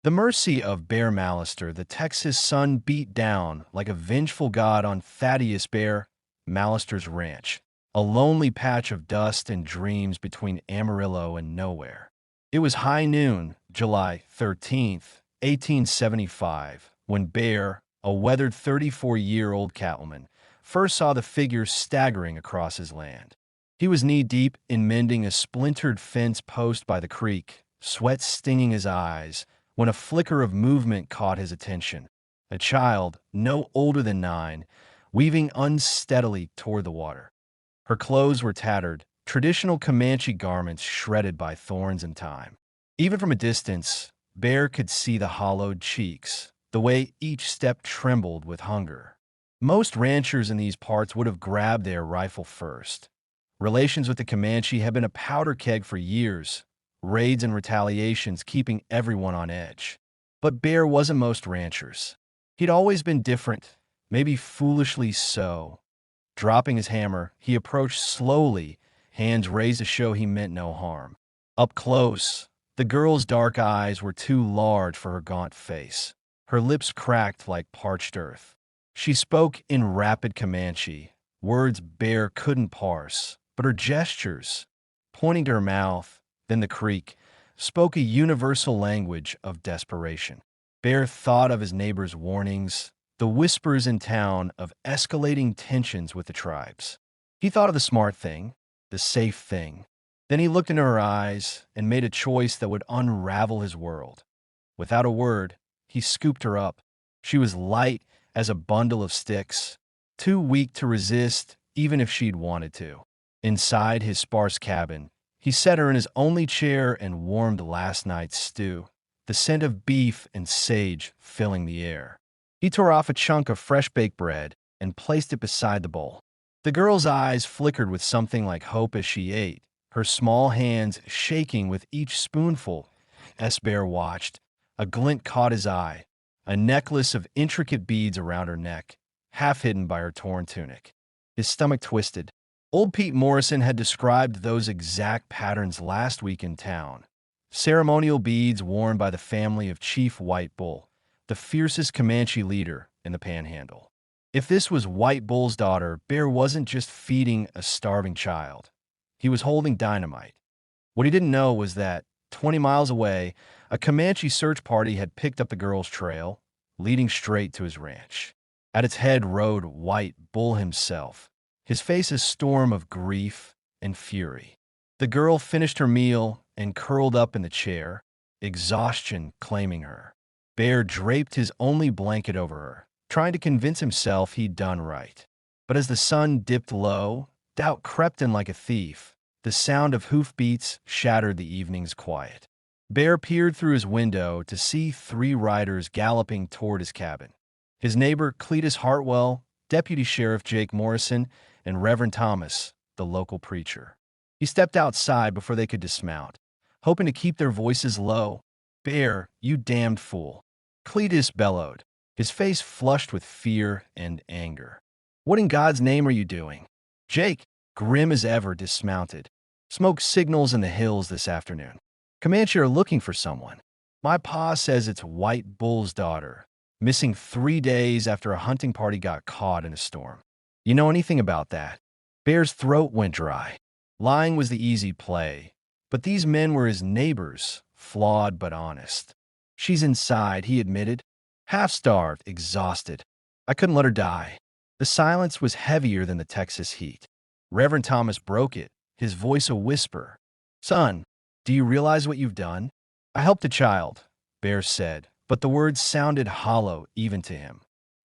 The mercy of Bear Mallister, the Texas sun beat down like a vengeful god on Thaddeus Bear Mallister's ranch, a lonely patch of dust and dreams between Amarillo and nowhere. It was high noon, July 13th, 1875, when Bear, a weathered 34-year-old cattleman, first saw the figure staggering across his land. He was knee-deep in mending a splintered fence post by the creek, sweat stinging his eyes, when a flicker of movement caught his attention. A child, no older than 9, weaving unsteadily toward the water. Her clothes were tattered, traditional Comanche garments shredded by thorns and time. Even from a distance, Bear could see the hollowed cheeks, the way each step trembled with hunger. Most ranchers in these parts would have grabbed their rifle first. Relations with the Comanche had been a powder keg for years, raids and retaliations keeping everyone on edge. But Bear wasn't most ranchers. He'd always been different, maybe foolishly so. Dropping his hammer, he approached slowly, hands raised to show he meant no harm. Up close, the girl's dark eyes were too large for her gaunt face. Her lips cracked like parched earth. She spoke in rapid Comanche, words Bear couldn't parse, but her gestures, pointing to her mouth, then the creek, spoke a universal language of desperation. Bear thought of his neighbor's warnings, the whispers in town of escalating tensions with the tribes. He thought of the smart thing, the safe thing. Then he looked into her eyes and made a choice that would unravel his world. Without a word, he scooped her up. She was light as a bundle of sticks, too weak to resist even if she'd wanted to. Inside his sparse cabin, he set her in his only chair and warmed last night's stew, the scent of beef and sage filling the air. He tore off a chunk of fresh-baked bread and placed it beside the bowl. The girl's eyes flickered with something like hope as she ate, her small hands shaking with each spoonful. As Bear watched, a glint caught his eye, a necklace of intricate beads around her neck, half hidden by her torn tunic. His stomach twisted. Old Pete Morrison had described those exact patterns last week in town. Ceremonial beads worn by the family of Chief White Bull, the fiercest Comanche leader in the Panhandle. If this was White Bull's daughter, Bear wasn't just feeding a starving child. He was holding dynamite. What he didn't know was that, 20 miles away, a Comanche search party had picked up the girl's trail, leading straight to his ranch. At its head rode White Bull himself, his face a storm of grief and fury. The girl finished her meal and curled up in the chair, exhaustion claiming her. Bear draped his only blanket over her, trying to convince himself he'd done right. But as the sun dipped low, doubt crept in like a thief. The sound of hoofbeats shattered the evening's quiet. Bear peered through his window to see 3 riders galloping toward his cabin. His neighbor, Cletus Hartwell, Deputy Sheriff Jake Morrison, and Reverend Thomas, the local preacher. He stepped outside before they could dismount, hoping to keep their voices low. "Bear, you damned fool," Cletus bellowed, his face flushed with fear and anger. "What in God's name are you doing?" Jake, grim as ever, dismounted. "Smoke signals in the hills this afternoon. Comanche are looking for someone. My pa says it's White Bull's daughter, missing 3 days after a hunting party got caught in a storm. You know anything about that?" Bear's throat went dry. Lying was the easy play, but these men were his neighbors, flawed but honest. "She's inside," he admitted, half-starved, exhausted. "I couldn't let her die." The silence was heavier than the Texas heat. Reverend Thomas broke it, his voice a whisper. "Son, do you realize what you've done?" "I helped a child," Bear said, but the words sounded hollow even to him.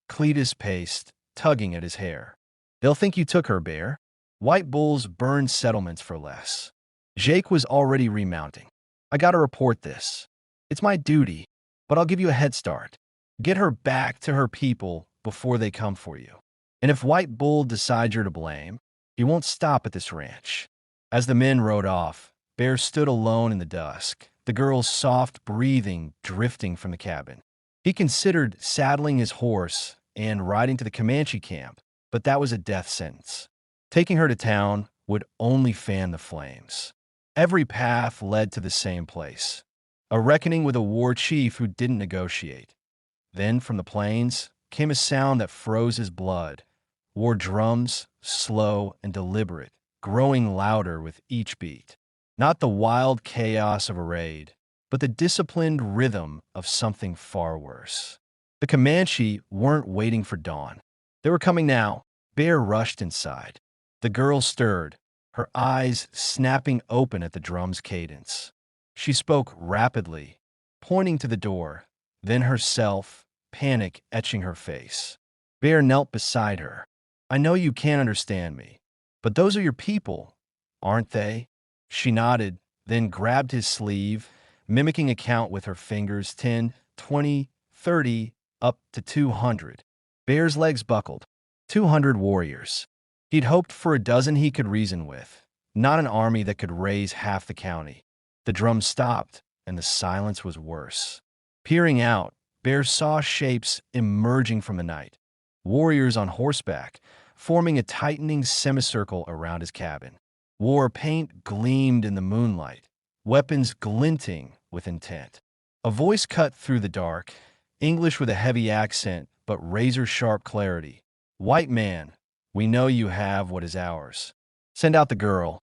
Cletus paced, tugging at his hair. "They'll think you took her, Bear. White Bulls burn settlements for less." Jake was already remounting. "I gotta report this. It's my duty, but I'll give you a head start. Get her back to her people before they come for you. And if White Bull decides you're to blame, he won't stop at this ranch." As the men rode off, Bear stood alone in the dusk, the girl's soft breathing drifting from the cabin. He considered saddling his horse and riding to the Comanche camp, but that was a death sentence. Taking her to town would only fan the flames. Every path led to the same place. a reckoning with a war chief who didn't negotiate. Then, from the plains, came a sound that froze his blood. War drums, slow and deliberate, growing louder with each beat. Not the wild chaos of a raid, but the disciplined rhythm of something far worse. The Comanche weren't waiting for dawn. They were coming now. Bear rushed inside. The girl stirred, her eyes snapping open at the drum's cadence. She spoke rapidly, pointing to the door, then herself, panic etching her face. Bear knelt beside her. I know you can't understand me, but those are your people, aren't they? She nodded, then grabbed his sleeve, mimicking a count with her fingers 10, 20, 30, up to 200. Bear's legs buckled. 200 warriors. He'd hoped for a dozen he could reason with, not an army that could raise half the county. The drum stopped, and the silence was worse. Peering out, Bear saw shapes emerging from the night. Warriors on horseback, forming a tightening semicircle around his cabin. War paint gleamed in the moonlight, weapons glinting with intent. A voice cut through the dark, English with a heavy accent but razor-sharp clarity. White man, we know you have what is ours. Send out the girl,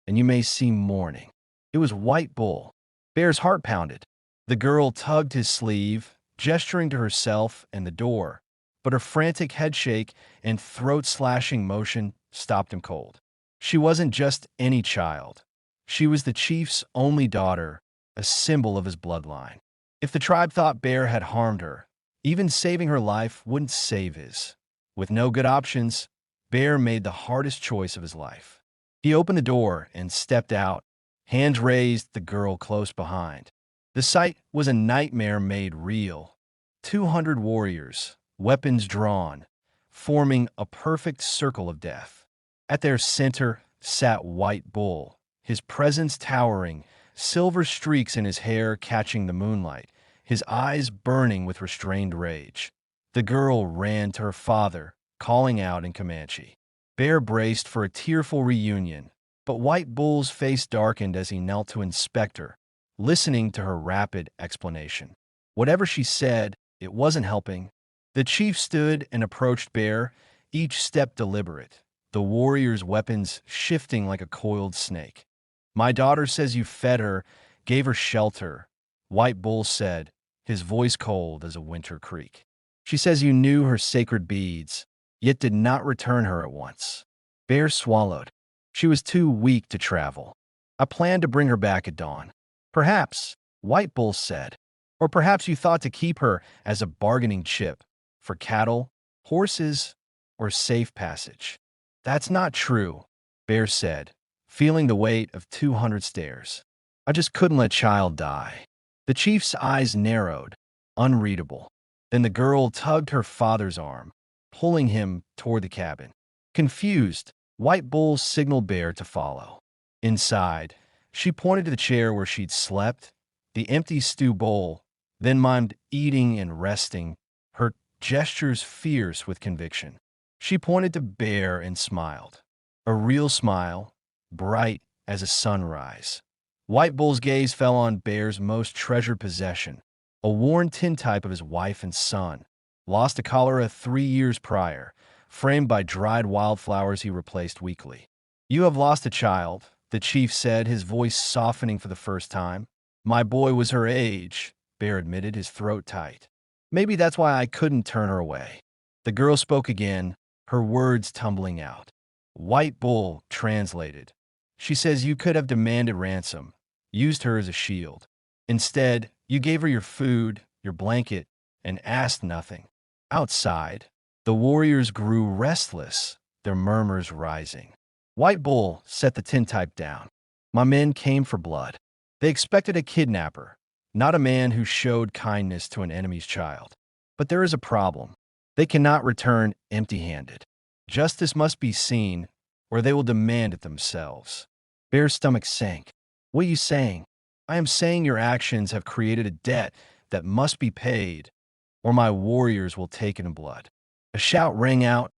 and you may see morning. It was White Bull. Bear's heart pounded. The girl tugged his sleeve, gesturing to herself and the door, but her frantic headshake and throat-slashing motion stopped him cold. She wasn't just any child. She was the chief's only daughter, a symbol of his bloodline. If the tribe thought Bear had harmed her, even saving her life wouldn't save his. With no good options, Bear made the hardest choice of his life. He opened the door and stepped out, hands raised, the girl close behind. The sight was a nightmare made real. 200 warriors, weapons drawn, forming a perfect circle of death. At their center sat White Bull, his presence towering, silver streaks in his hair catching the moonlight, his eyes burning with restrained rage. The girl ran to her father, calling out in Comanche. Bear braced for a tearful reunion, but White Bull's face darkened as he knelt to inspect her, listening to her rapid explanation. Whatever she said, it wasn't helping. The chief stood and approached Bear, each step deliberate, the warrior's weapons shifting like a coiled snake. My daughter says you fed her, gave her shelter, White Bull said, his voice cold as a winter creek. She says you knew her sacred beads, yet did not return her at once. Bear swallowed. She was too weak to travel. I planned to bring her back at dawn. Perhaps, White Bull said, or perhaps you thought to keep her as a bargaining chip for cattle, horses, or safe passage. That's not true, Bear said, feeling the weight of 200 stares. I just couldn't let child die. The chief's eyes narrowed, unreadable. Then the girl tugged her father's arm, pulling him toward the cabin. Confused, White Bull signaled Bear to follow. Inside, she pointed to the chair where she'd slept, the empty stew bowl, then mimed eating and resting, her gestures fierce with conviction. She pointed to Bear and smiled. A real smile, bright as a sunrise. White Bull's gaze fell on Bear's most treasured possession, a worn tintype of his wife and son, lost to cholera 3 years prior, framed by dried wildflowers he replaced weekly. You have lost a child, the chief said, his voice softening for the first time. My boy was her age, Bear admitted, his throat tight. Maybe that's why I couldn't turn her away. The girl spoke again, her words tumbling out. White Bull translated. She says you could have demanded ransom, used her as a shield. Instead, you gave her your food, your blanket, and asked nothing. Outside, the warriors grew restless, their murmurs rising. White Bull set the tintype down. My men came for blood. They expected a kidnapper, not a man who showed kindness to an enemy's child. But there is a problem. They cannot return empty-handed. Justice must be seen, or they will demand it themselves. Bear's stomach sank. What are you saying? I am saying your actions have created a debt that must be paid, or my warriors will take it in blood. A shout rang out,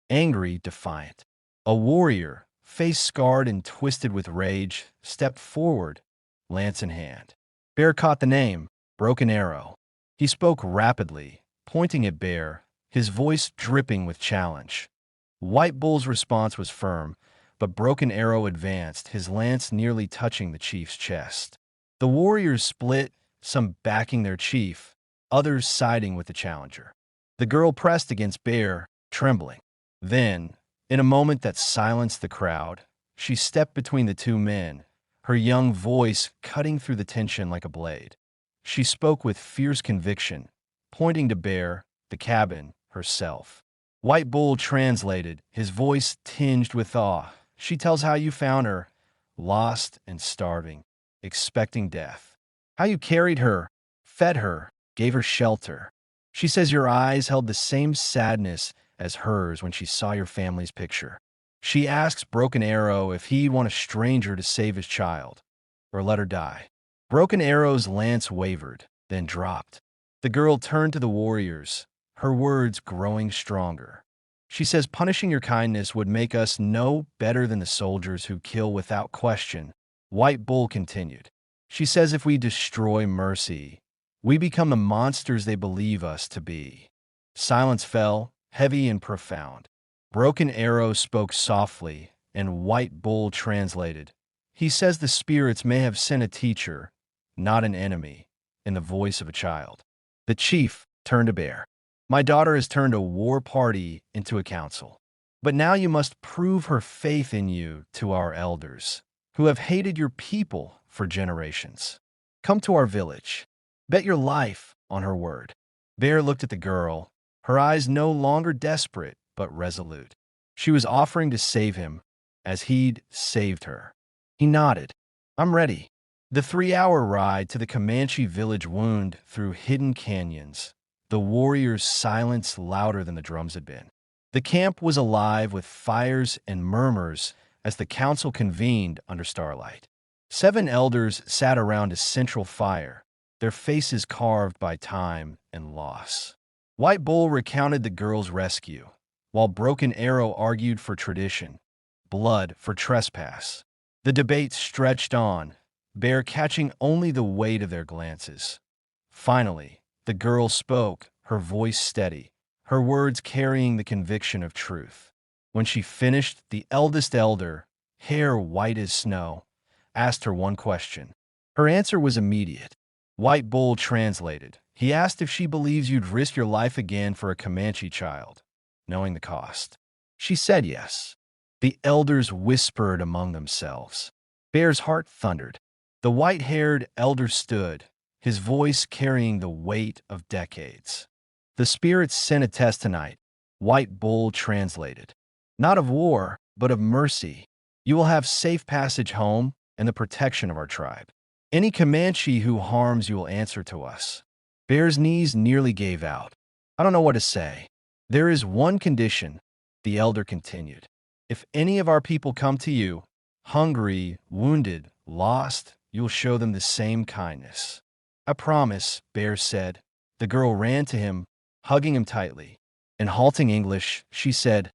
angry, defiant. A warrior, face scarred and twisted with rage, stepped forward, lance in hand. Bear caught the name, Broken Arrow. He spoke rapidly, pointing at Bear, his voice dripping with challenge. White Bull's response was firm, but Broken Arrow advanced, his lance nearly touching the chief's chest. The warriors split, some backing their chief, others siding with the challenger. The girl pressed against Bear, trembling. Then, in a moment that silenced the crowd, she stepped between the two men, her young voice cutting through the tension like a blade. She spoke with fierce conviction, pointing to Bear, the cabin, herself. White Bull translated, his voice tinged with awe. She tells how you found her, lost and starving, expecting death. How you carried her, fed her, gave her shelter. She says your eyes held the same sadness as hers when she saw your family's picture. She asks Broken Arrow if he'd want a stranger to save his child, or let her die. Broken Arrow's lance wavered, then dropped. The girl turned to the warriors, her words growing stronger. She says punishing your kindness would make us no better than the soldiers who kill without question. White Bull continued. She says if we destroy mercy, we become the monsters they believe us to be. Silence fell, heavy and profound. Broken Arrow spoke softly, and White Bull translated. He says the spirits may have sent a teacher, not an enemy, in the voice of a child. The chief turned to Bear. My daughter has turned a war party into a council. But now you must prove her faith in you to our elders, who have hated your people for generations. Come to our village. Bet your life on her word. Bear looked at the girl, her eyes no longer desperate, but resolute. She was offering to save him, as he'd saved her. He nodded. I'm ready. The 3-hour ride to the Comanche village wound through hidden canyons, the warriors' silence louder than the drums had been. The camp was alive with fires and murmurs as the council convened under starlight. 7 elders sat around a central fire, their faces carved by time and loss. White Bull recounted the girl's rescue, while Broken Arrow argued for tradition, blood for trespass. The debate stretched on, Bear catching only the weight of their glances. Finally, the girl spoke, her voice steady, her words carrying the conviction of truth. When she finished, the eldest elder, hair white as snow, asked her one question. Her answer was immediate. White Bull translated. He asked if she believes you'd risk your life again for a Comanche child, knowing the cost. She said yes. The elders whispered among themselves. Bear's heart thundered. The white-haired elder stood, his voice carrying the weight of decades. The spirits sent a test tonight, White Bull translated. Not of war, but of mercy. You will have safe passage home and the protection of our tribe. Any Comanche who harms you will answer to us. Bear's knees nearly gave out. I don't know what to say. There is one condition, the elder continued. If any of our people come to you, hungry, wounded, lost, you'll show them the same kindness. I promise, Bear said. The girl ran to him, hugging him tightly. In halting English, she said,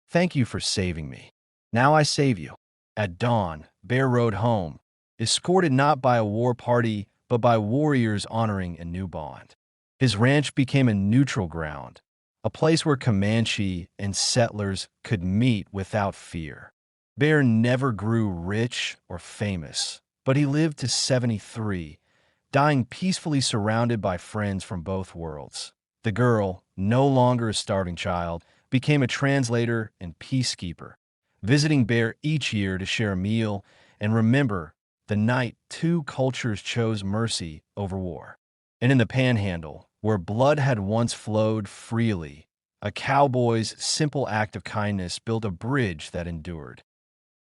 Thank you for saving me. Now I save you. At dawn, Bear rode home, escorted not by a war party, but by warriors honoring a new bond. His ranch became a neutral ground, a place where Comanche and settlers could meet without fear. Bear never grew rich or famous, but he lived to 73, dying peacefully surrounded by friends from both worlds. The girl, no longer a starving child, became a translator and peacekeeper, visiting Bear each year to share a meal and remember the night 2 cultures chose mercy over war. And in the Panhandle, where blood had once flowed freely, a cowboy's simple act of kindness built a bridge that endured.